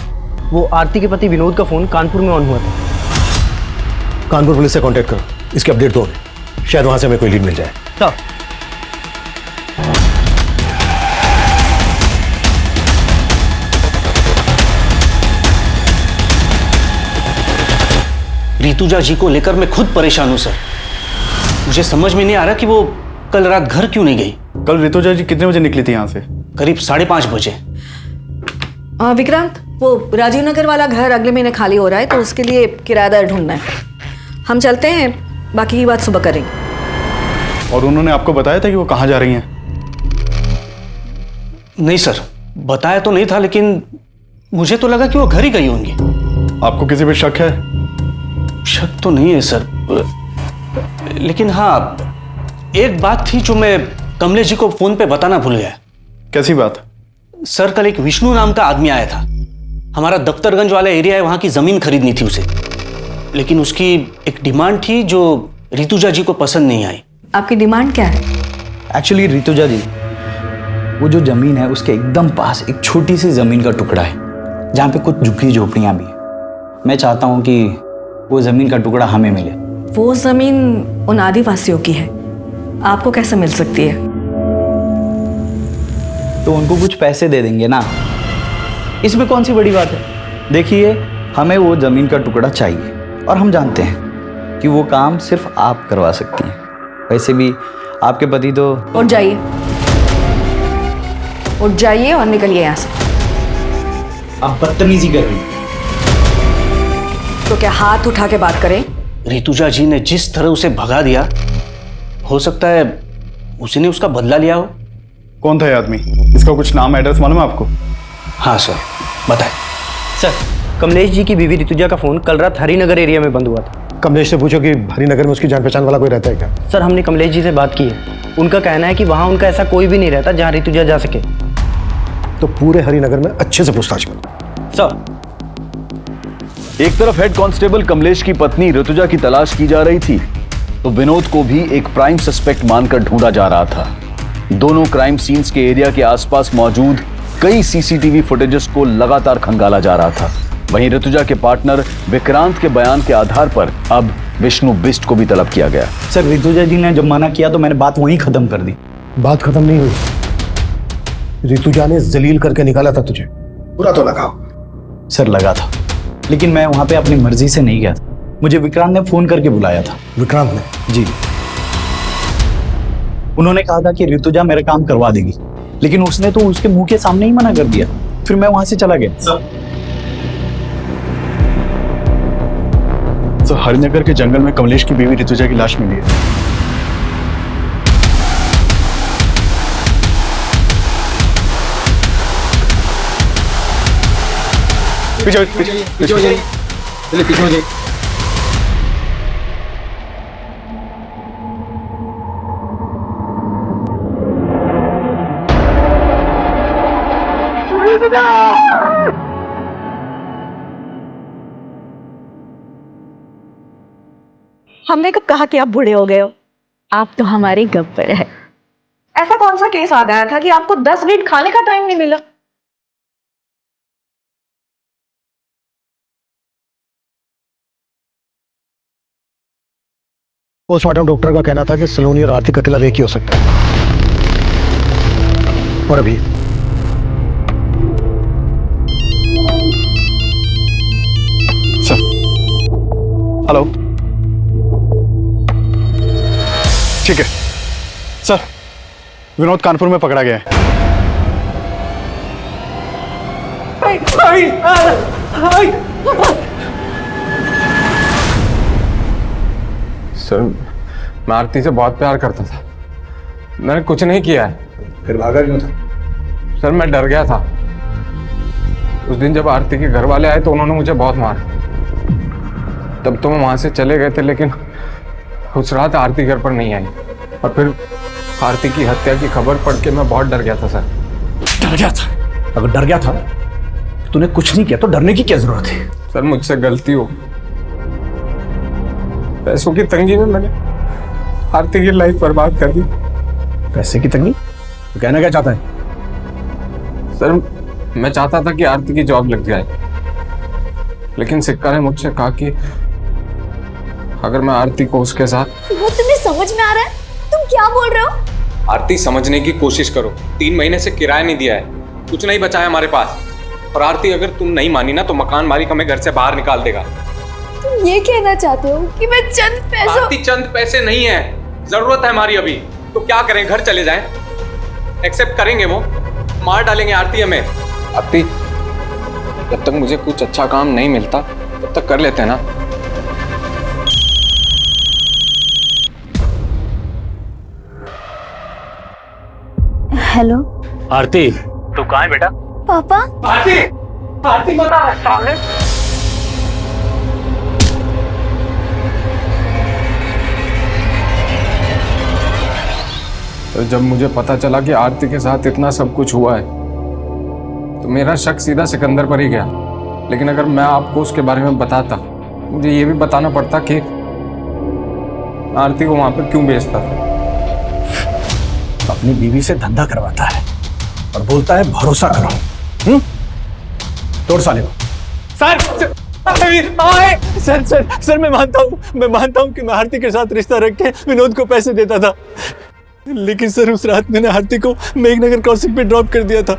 वो आरती के पति विनोद का फोन कानपुर में ऑन हुआ था। कानपुर पुलिस से कांटेक्ट करो, इसकी अपडेट दो, शायद वहां से हमें कोई लीड मिल जाए। सर ऋतुजा जी को लेकर मैं खुद परेशान हूं सर। मुझे समझ में नहीं आ रहा कि वो कल रात घर क्यों नहीं गई। कल ऋतुजा जी कितने बजे निकली थी यहाँ से? करीब 5:30 बजे। विक्रांत, वो राजीव नगर वाला घर अगले महीने खाली हो रहा है तो उसके लिए किराएदार ढूंढना है। हम चलते हैं, बाकी की बात सुबह करेंगे। और उन्होंने आपको बताया था कि वो कहाँ जा रही हैं? नहीं सर, बताया तो नहीं था लेकिन मुझे तो लगा कि वो घर ही गई होंगी। आपको किसी पे शक है? शक तो नहीं है सर, लेकिन हाँ एक बात थी जो मैं कमलेश जी को फोन पे बताना भूल गया। कैसी बात? सर कल एक विष्णु नाम का आदमी आया था। हमारा दफ्तरगंज वाला एरिया है, वहां की जमीन खरीदनी थी उसे, लेकिन उसकी एक डिमांड थी जो ऋतुजा जी को पसंद नहीं आई। आपकी डिमांड क्या है? एक्चुअली ऋतुजा जी, वो जो जमीन है उसके एकदम पास एक छोटी सी जमीन का टुकड़ा है जहाँ पे कुछ झुग्गी झोपड़ियाँ भी है। मैं चाहता हूँ कि वो जमीन का टुकड़ा हमें मिले। वो जमीन उन आदिवासियों की है, आपको कैसे मिल सकती है? तो उनको कुछ पैसे दे देंगे ना, इसमें कौन सी बड़ी बात है। देखिए, हमें वो जमीन का टुकड़ा चाहिए और हम जानते हैं कि वो काम सिर्फ आप करवा सकती हैं। वैसे भी आपके पति तो। उठ जाइए, उठ जाइए और निकलिए यहाँ से। आप बदतमीजी कर रही हैं। तो क्या हाथ उठा के बात करें? ऋतुजा जी ने जिस तरह उसे भगा दिया, हो सकता है उसी ने उसका बदला लिया हो। कौन था ये आदमी? इसका कुछ नाम एड्रेस मालूम है आपको? हाँ सर, बताएं। सर, कमलेश जी की बीवी ऋतुजा का फोन कल रात हरिनगर एरिया में बंद हुआ था। कमलेश से पूछो कि हरिनगर में उसकी जान पहचान वाला कोई रहता है क्या? सर, हमने कमलेश जी से बात की है, उनका कहना है कि वहां उनका ऐसा कोई भी नहीं रहता जहां ऋतुजा जा सके। तो पूरे हरिनगर में अच्छे से पूछताछ करो। सर, एक तरफ हेड कांस्टेबल कमलेश की पत्नी ऋतुजा की तलाश की जा रही थी, तो विनोद को भी एक प्राइम सस्पेक्ट मानकर ढूंढा जा रहा था। दोनों क्राइम सीन्स के एरिया के आसपास मौजूद कई सीसीटीवी फुटेजेस को लगातार खंगाला जा रहा था। वहीं ऋतुजा के पार्टनर विक्रांत के बयान के आधार पर अब विष्णु बिष्ट को भी तलब किया गया। सर, ऋतुजा जी ने जब मना किया तो मैंने बात वहीं खत्म कर दी। बात खत्म नहीं हुई। ऋतुजा ने जलील करके निकाला था तुझे, बुरा तो लगा। सर लगा था, लेकिन मैं वहां पे अपनी मर्जी से नहीं गया था। मुझे विक्रांत ने फोन करके बुलाया था। विक्रांत ने? जी। उन्होंने कहा था कि ऋतुजा मेरा काम करवा देगी, लेकिन उसने तो उसके मुंह के सामने ही मना कर दिया। फिर मैं वहां से चला गया। सर हरिनगर के जंगल में कमलेश की बीवी ऋतुजा की लाश मिली है। पीछे पीछे पीछे हो जाइए, चलिए पीछे हो जाइए। हमने कब कहा कि आप बूढ़े हो गए हो? आप तो हमारे गब्बर है। ऐसा कौन सा केस आ गया था कि आपको 10 मिनट खाने का टाइम नहीं मिला? पोस्टमार्टम डॉक्टर का कहना था कि सलोनी और आरती का कत्ल एक ही हो सकता है। और अभी सर, हेलो, ठीक है सर, विनोद कानपुर में पकड़ा गया है। सर मैं आरती से बहुत प्यार करता था, मैंने कुछ नहीं किया है। फिर भागा क्यों था? सर मैं डर गया था। उस दिन जब आरती के घर वाले आए तो उन्होंने मुझे बहुत मारा। तब तो मैं वहां से चले गए थे, लेकिन उस रात आरती घर पर नहीं आई। और फिर आरती की हत्या की खबर पढ़ के मैं बहुत डर गया था। सर डर गया था? अगर डर गया था तो तूने कुछ नहीं किया तो डरने की क्या जरूरत है? सर मुझसे गलती हो, पैसों की तंगी में मैंने आरती की लाइफ बर्बाद कर दी। पैसे की तंगी? तो कहना क्या चाहता है? सर मैं चाहता था कि आरती की जॉब लग जाए, लेकिन सिक्का ने मुझसे कहा कि अगर मैं आरती को उसके साथ। वो तुम्हें समझ में आ रहा है? तुम क्या बोल रहे हो? आरती समझने की कोशिश करो, 3 महीने से किराया नहीं दिया है, कुछ नहीं बचा है हमारे पास। और आरती अगर तुम नहीं मानी ना तो मकान मालिक हमें घर से बाहर निकाल देगा। तुम ये कहना चाहते हो कि मैं चंद पैसों? आरती चंद पैसे नहीं है, जरूरत है हमारी अभी। तो क्या करें, घर चले जाएं? एक्सेप्ट करेंगे वो? मार डालेंगे आरती हमें। आरती जब तक मुझे कुछ अच्छा काम नहीं मिलता तब तक कर लेते हैं ना। हेलो आरती, तू कहाँ है बेटा? पापा। आरती, आरती बता सामने। तो जब मुझे पता चला कि आरती के साथ इतना सब कुछ हुआ है तो मेरा शक सीधा सिकंदर पर ही गया। लेकिन अगर मैं आपको उसके बारे में बताता, मुझे ये भी बताना पड़ता कि आरती को वहां पर क्यों भेजता था। अपनी बीवी से धंधा करवाता है और बोलता है भरोसा करो। तोड़ साले को। सर सर सर सर मैं मानता हूँ कि मैं आरती के साथ रिश्ता रख के विनोद को पैसे देता था, लेकिन सर उस रात मैंने आरती को मेघनगर क्रॉसिंग पे ड्रॉप कर दिया था।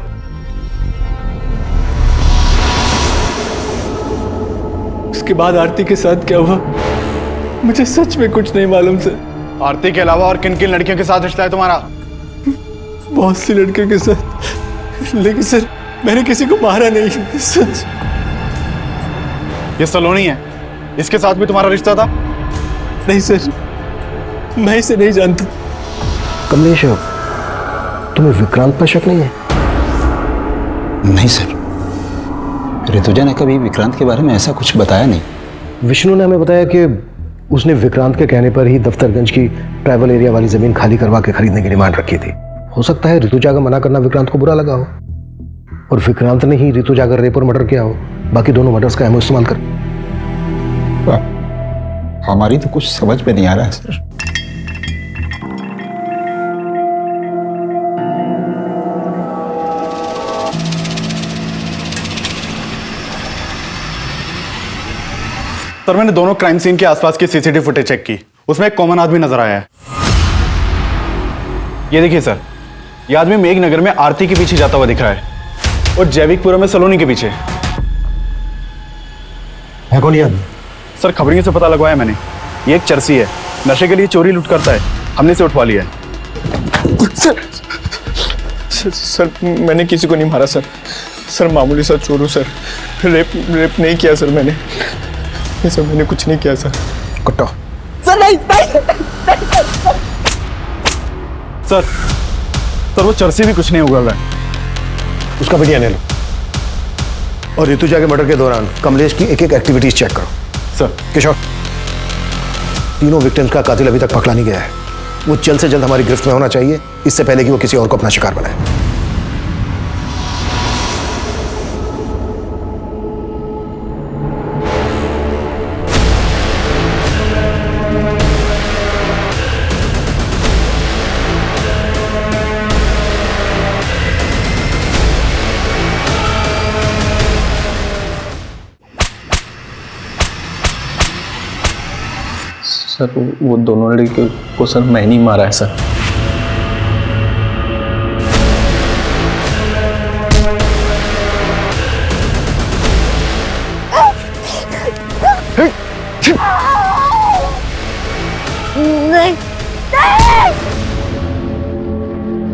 उसके बाद आरती के साथ क्या हुआ मुझे सच में कुछ नहीं मालूम सर। आरती के अलावा और किन किन लड़कियों के साथ रिश्ता है तुम्हारा? बहुत सी लड़कियों के साथ, लेकिन सर मैंने किसी को मारा नहीं। सच। ये सलोनी है, इसके साथ भी तुम्हारा रिश्ता था? नहीं सर, मैं इसे नहीं जानता। कमलेश, तुम्हें विक्रांत पर शक नहीं है? नहीं सर, ऋतुजा ने कभी विक्रांत के बारे में ऐसा कुछ बताया नहीं। विष्णु ने हमें बताया कि उसने विक्रांत के कहने पर ही दफ्तरगंज की ट्राइबल एरिया वाली जमीन खाली करवा के खरीदने की डिमांड रखी थी। हो सकता है ऋतुजा का मना करना विक्रांत को बुरा लगा हो और विक्रांत ने ही ऋतुजा का रेप और मर्डर किया हो, बाकी दोनों मर्डर्स का एमओ इस्तेमाल कर। हमारी तो कुछ समझ में नहीं आ रहा है सर। सर मैंने दोनों क्राइम सीन के आसपास की सीसीटीवी फुटेज चेक की, उसमें एक कॉमन आदमी नजर आया है। ये देखिए सर, ये आदमी मेघनगर में आरती के पीछे जाता हुआ दिख रहा है और जैविकपुरा में सलोनी के पीछे है। कौन ये आदमी? सर खबरियों से पता लगवाया मैंने, ये एक चरसी है, नशे के लिए चोरी लूट करता है, हमने इसे उठवा लिया है। सर मैंने किसी को नहीं मारा सर। सर मामूली सा चोर हूँ सर। रेप नहीं किया सर मैंने। सर मैंने कुछ नहीं किया सर। कुत्ता। सर नहीं। सर वो चरसी भी कुछ नहीं उगल रहा है। उसका वीडियो ले लो और ऋतुजा के मर्डर के दौरान कमलेश की एक एक एक्टिविटीज चेक करो। सर। किशोर, तीनों विक्टिम्स का कातिल अभी तक पकड़ा नहीं गया है। वो जल्द से जल्द हमारी गिरफ्त में होना चाहिए, इससे पहले कि वो किसी और को अपना शिकार बनाए। सर वो दोनों लड़के को सर मैं नहीं मारा है सर।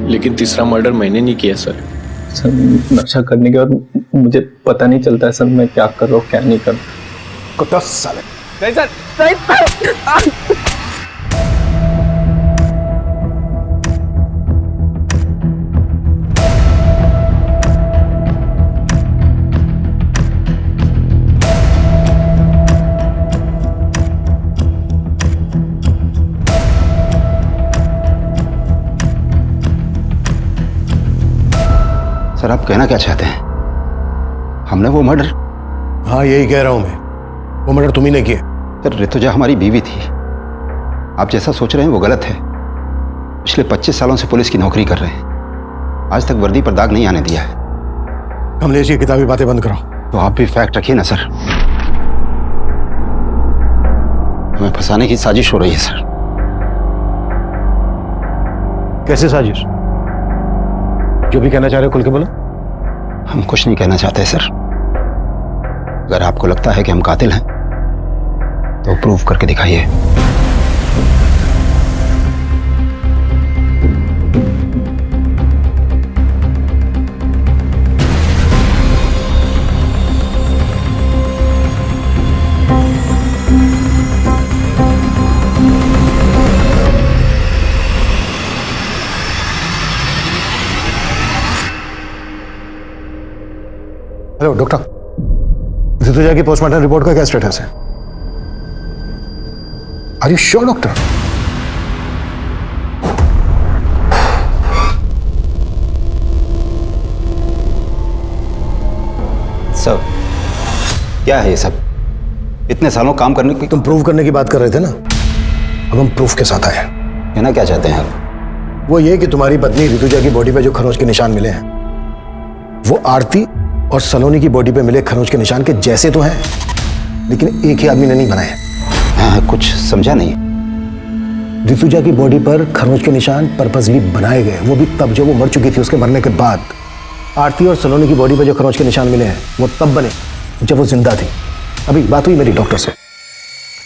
लेकिन तीसरा मर्डर मैंने नहीं किया सर। सर नशा करने के बाद मुझे पता नहीं चलता है सर मैं क्या कर रहा हूँ क्या नहीं कर रहा। कुत्ता साले। नहीं सर। सर आप कहना क्या चाहते हैं? हमने वो मर्डर? हाँ यही कह रहा हूं मैं, वो मर्डर तुम ही ने किया। सर ऋतुजा हमारी बीवी थी। आप जैसा सोच रहे हैं वो गलत है। पिछले 25 सालों से पुलिस की नौकरी कर रहे हैं, आज तक वर्दी पर दाग नहीं आने दिया है। कमलेश ये किताबी बातें बंद करो। तो आप भी फैक्ट रखिए ना सर। हमें फंसाने की साजिश हो रही है सर। कैसे साजिश? जो भी कहना चाह रहे हो खुल के बोलो। हम कुछ नहीं कहना चाहते सर। अगर आपको लगता है कि हम कातिल हैं तो प्रूव करके दिखाइए। हेलो डॉक्टर, ऋतुजा की पोस्टमार्टम रिपोर्ट का क्या स्टेटस है? Are you sure doctor? Sir क्या है ये सब? इतने सालों काम करने की। तुम प्रूव करने की बात कर रहे थे ना, अब हम प्रूफ के साथ आए। कहना क्या चाहते हैं आप? वो ये कि तुम्हारी पत्नी ऋतुजा की बॉडी पे जो खरोंच के निशान मिले हैं वो आरती और सलोनी की बॉडी पे मिले खरोंच के निशान के जैसे तो हैं, लेकिन एक ही आदमी ने नहीं बनाए। हाँ, कुछ समझा नहीं। ऋतुजा की बॉडी पर खरोंच के निशान पर्पसली बनाए गए, वो भी तब जब वो मर चुकी थी। उसके मरने के बाद आरती और सलोनी की बॉडी पर जो खरोंच के निशान मिले हैं वो तब बने जब वो जिंदा थी। अभी बात हुई मेरी डॉक्टर से।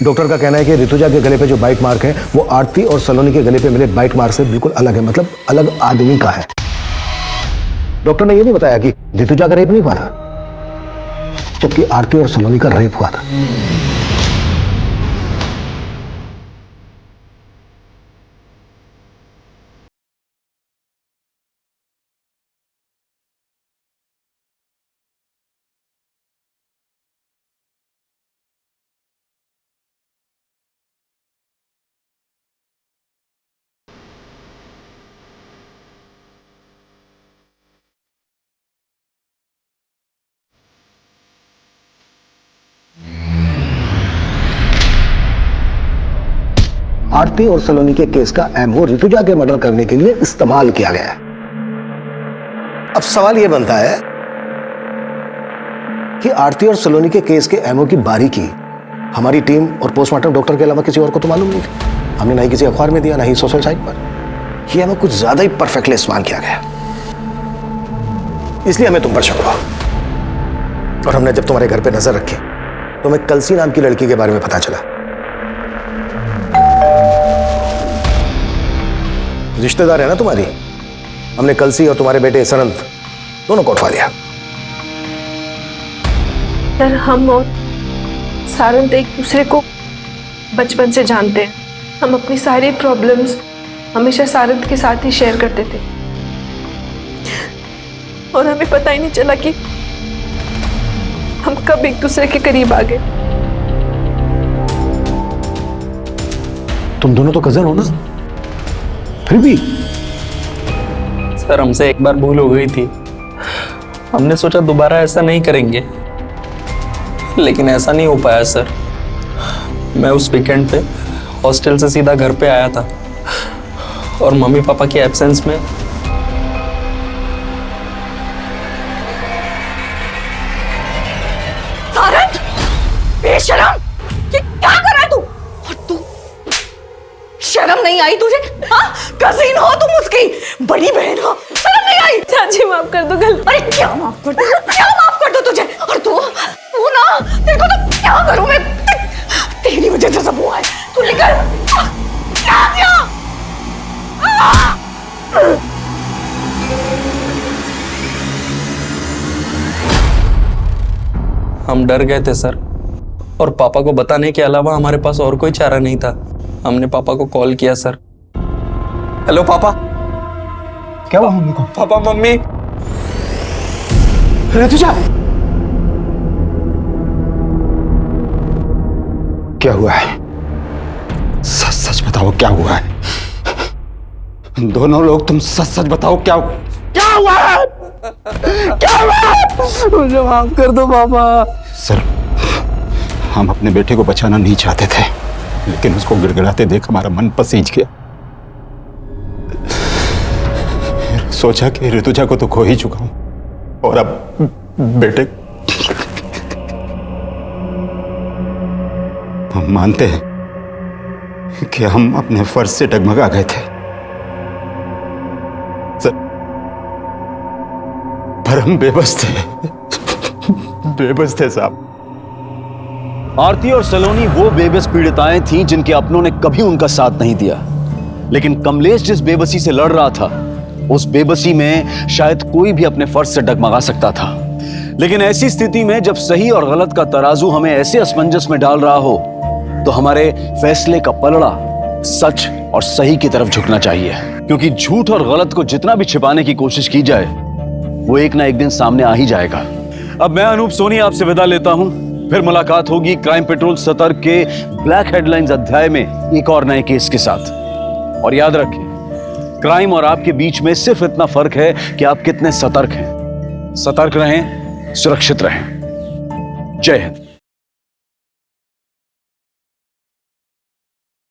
डॉक्टर का कहना है कि ऋतुजा के गले पे जो बाइट मार्क है वो आरती और सलोनी के गले पे मिले बाइट मार्क से बिल्कुल अलग है, मतलब अलग आदमी का है। डॉक्टर ने यह भी बताया कि ऋतुजा का रेप नहीं हुआ था, जबकि आरती और सलोनी का रेप हुआ था। आरती और सलोनी के केस का एमओ ऋतुजा के मर्डर करने के लिए इस्तेमाल किया गया है। अब सवाल यह बनता है कि आरती और सलोनी के केस के एमओ की बारीकी हमारी टीम और पोस्टमार्टम डॉक्टर के अलावा किसी और को तो मालूम नहीं थी। हमने ना ही किसी अखबार में दिया, ना ही सोशल साइट पर। ये हमें कुछ ज्यादा ही परफेक्टली इस्तेमाल किया गया, इसलिए हमें तुम पर शक हुआ। और हमने जब तुम्हारे घर पे नजर रखी तो हमें कलसी नाम की लड़की के बारे में पता चला। रिश्तेदार है ना तुम्हारी, हमने कलसी और तुम्हारे बेटे सरंत दोनों को उठवा लिया। सर, हम और सारंत एक दूसरे को बचपन से जानते हैं। हम अपनी सारी प्रॉब्लम्स हमेशा सारंत के साथ ही शेयर करते थे और हमें पता ही नहीं चला कि हम कब एक दूसरे के करीब आ गए। तुम दोनों तो कजन हो ना, फिर भी। सर, हमसे एक बार भूल हो गई थी। हमने सोचा दोबारा ऐसा नहीं करेंगे, लेकिन ऐसा नहीं हो पाया सर। मैं उस वीकेंड पे हॉस्टल से सीधा घर पे आया था और मम्मी पापा के एब्सेंस में सारंत, बेशरम, ये क्या कर रहा है तू? और तू शर्म नहीं आई तुझे? हाँ, कजिन हो तुम उसकी, बड़ी बहन हो, शर्म नहीं आई? चाची माफ कर दो गलती। अरे क्या माफ कर दो, क्या माफ कर दो तुझे? और तू ना, तेरे को तो क्या करूं मैं? तेरी वजह से सब हुआ है। तू निकल। क्या किया? हम डर गए थे सर, और पापा को बताने के अलावा हमारे पास और कोई चारा नहीं था। हमने पापा को कॉल किया सर। हेलो पापा। क्या हुआ मम्मी को? पापा, मम्मी। ऋतुजा, क्या हुआ है? सच सच बताओ क्या हुआ है? दोनों लोग तुम सच सच बताओ क्या हुआ है? क्या हुआ है? मुझे माफ कर दो पापा। सर, हम अपने बेटे को बचाना नहीं चाहते थे, लेकिन उसको गिड़गिड़ाते देख हमारा मन पसीज गया। सोचा कि ऋतुजा को तो खो ही चुका हूं, और अब बेटे। हम मानते हैं कि हम अपने फर्ज से डगमगा गए थे सर, पर हम बेबस थे साहब। आरती और सलोनी वो बेबस पीड़िताएं थीं जिनके अपनों ने कभी उनका साथ नहीं दिया। लेकिन कमलेश जिस बेबसी से लड़ रहा था, उस बेबसी में शायद कोई भी अपने फर्ज से डगमगा सकता था। लेकिन ऐसी स्थिति में जब सही और गलत का तराजू हमें ऐसे असमंजस में डाल रहा हो, तो हमारे फैसले का पलड़ा सच और सही की तरफ झुकना चाहिए। क्योंकि झूठ और गलत को जितना भी छिपाने की कोशिश की जाए, वो एक ना एक दिन सामने आ ही जाएगा। अब मैं अनूप सोनी आपसे विदा लेता हूं। फिर मुलाकात होगी क्राइम पेट्रोल सतर्क के ब्लैक हेडलाइंस अध्याय में एक और नए केस के साथ। और याद रखें, क्राइम और आपके बीच में सिर्फ इतना फर्क है कि आप कितने सतर्क हैं। सतर्क रहें, सुरक्षित रहें। जय हिंद।